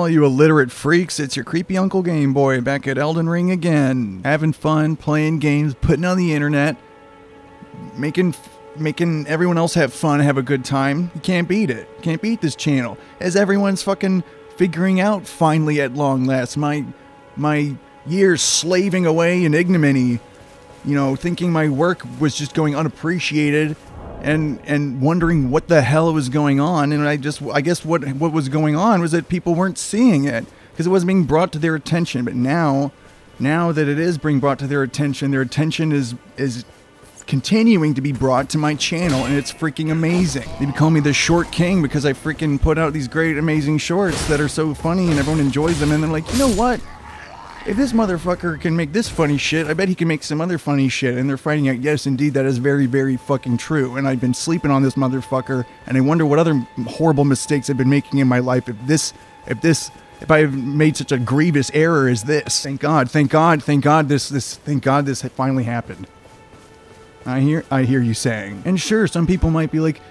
all you illiterate freaks, it's your creepy Uncle Gameboy back at Elden Ring again. Having fun, playing games, putting on the internet, making everyone else have fun, have a good time. You can't beat it. Can't beat this channel. As everyone's fucking figuring out finally at long last. My years slaving away in ignominy, you know, thinking my work was just going unappreciated. And wondering what the hell was going on, and I guess what was going on was that people weren't seeing it because it wasn't being brought to their attention. But now that it is being brought to their attention is continuing to be brought to my channel, and it's freaking amazing. They call me the Short King because I freaking put out these great, amazing shorts that are so funny and everyone enjoys them. And they're like, you know what? If this motherfucker can make this funny shit, I bet he can make some other funny shit. And they're finding out, yes, indeed, that is very, very fucking true. And I've been sleeping on this motherfucker, and I wonder what other horrible mistakes I've been making in my life if I've made such a grievous error as this. Thank God this finally happened. I hear you saying. And sure, some people might be like,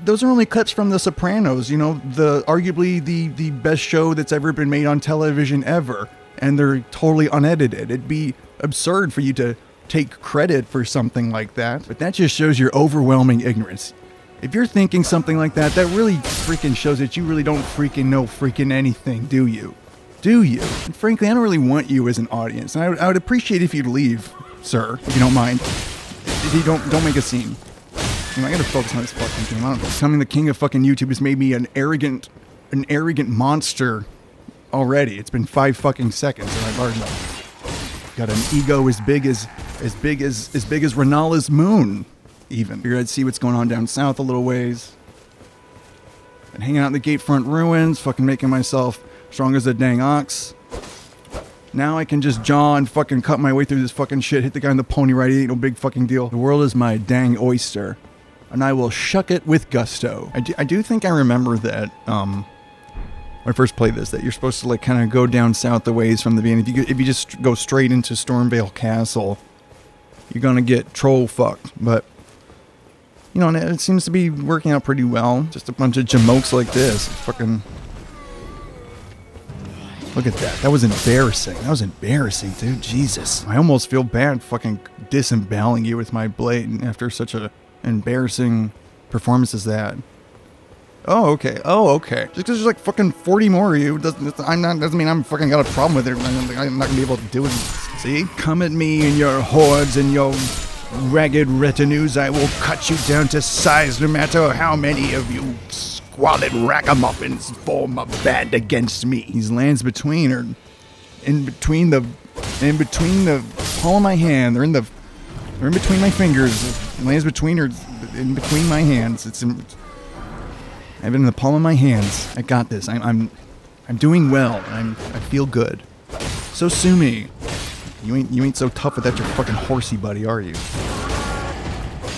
those are only clips from The Sopranos, you know, arguably the best show that's ever been made on television ever. And they're totally unedited. It'd be absurd for you to take credit for something like that. But that just shows your overwhelming ignorance. If you're thinking something like that, that really freaking shows that you really don't freaking know freaking anything, do you? Do you? And frankly, I don't really want you as an audience. And I would appreciate if you'd leave, sir, if you don't mind. If you don't make a scene. I gotta focus on this fucking game. I don't know. Becoming the king of fucking YouTube has made me an arrogant monster. Already, it's been 5 fucking seconds, and I've already got an ego as big as Renala's moon. Even figured I'd see what's going on down south a little ways. Been hanging out in the Gatefront ruins, fucking making myself strong as a dang ox. Now I can just jaw and fucking cut my way through this fucking shit. Hit the guy on the pony ride. It ain't no big fucking deal. The world is my dang oyster, and I will shuck it with gusto. I do think I remember that. When I first played this, that you're supposed to like kind of go down south the ways from the beginning. If you just go straight into Stormvale Castle, you're gonna get troll fucked. But you know, it seems to be working out pretty well. Just a bunch of jamokes like this. Fucking look at that. That was embarrassing. That was embarrassing, dude. Jesus, I almost feel bad fucking disemboweling you with my blade after such a embarrassing performance as that. Oh, okay. Oh, okay. Just because there's like fucking 40 more of you doesn't mean I'm fucking got a problem with it. I'm not gonna be able to do it. See? Come at me and your hordes and your ragged retinues. I will cut you down to size no matter how many of you squalid ragamuffins form a band against me. These lands between are in between the palm of my hand. They're in between my fingers. The lands between are in between my hands. I have it in the palm of my hands. I got this. I'm doing well. I feel good. So sue me. You ain't so tough without your fucking horsey buddy, are you?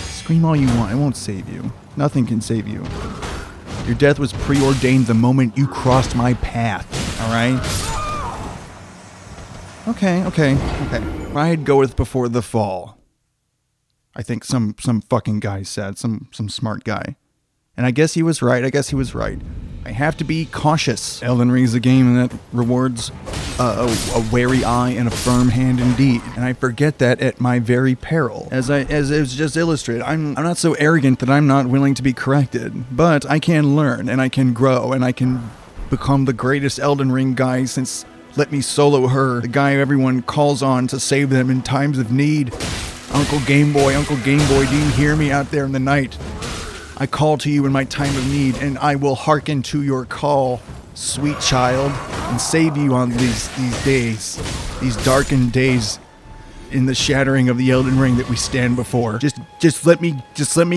Scream all you want. I won't save you. Nothing can save you. Your death was preordained the moment you crossed my path. All right. Okay. Pride goeth before the fall. I think some fucking guy said. Some smart guy. And I guess he was right. I have to be cautious. Elden Ring is a game that rewards a wary eye and a firm hand indeed. And I forget that at my very peril. As it was just illustrated, I'm not so arrogant that I'm not willing to be corrected. But I can learn, and I can grow, and I can become the greatest Elden Ring guy since Let Me Solo Her, the guy everyone calls on to save them in times of need. Uncle Gameboy, do you hear me out there in the night? I call to you in my time of need, and I will hearken to your call, sweet child, and save you on these days, these darkened days in the shattering of the Elden Ring that we stand before. Just let me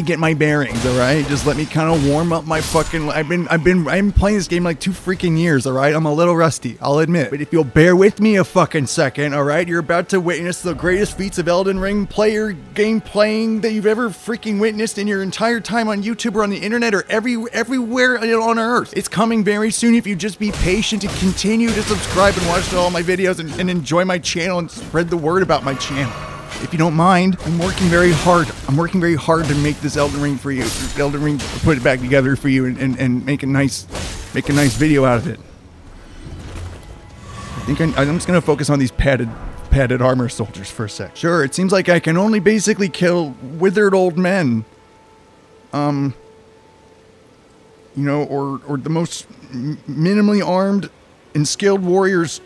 get my bearings, all right? Just let me kind of warm up my fucking. I've been playing this game like 2 freaking years, all right? I'm a little rusty, I'll admit. But if you'll bear with me a fucking second, all right? You're about to witness the greatest feats of Elden Ring game playing that you've ever freaking witnessed in your entire time on YouTube or on the internet or everywhere on Earth. It's coming very soon if you just be patient and continue to subscribe and watch all my videos and enjoy my channel and spread the word about my channel. If you don't mind, I'm working very hard. To make this Elden Ring for you. Elden Ring, put it back together for you and make a nice video out of it. I'm just gonna focus on these padded armor soldiers for a sec. Sure, it seems like I can only basically kill withered old men. You know, or the most minimally armed and skilled warriors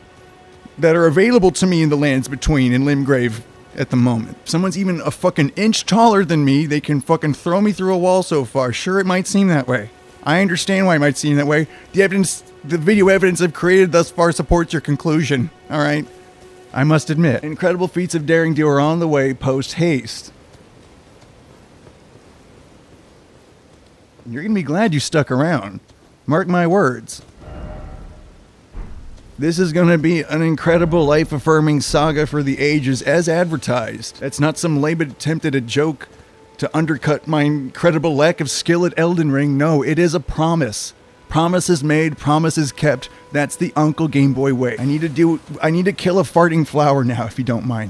that are available to me in the lands between in Limgrave at the moment. If someone's even a fucking inch taller than me, they can fucking throw me through a wall so far. Sure, it might seem that way. I understand why it might seem that way. The video evidence I've created thus far supports your conclusion. Alright? I must admit. Incredible feats of daring do are on the way post-haste. You're gonna be glad you stuck around. Mark my words. This is gonna be an incredible life-affirming saga for the ages as advertised. That's not some lame attempt at a joke to undercut my incredible lack of skill at Elden Ring. No, it is a promise. Promises made, promises kept. That's the Uncle Gameboy way. I need to kill a farting flower now, if you don't mind.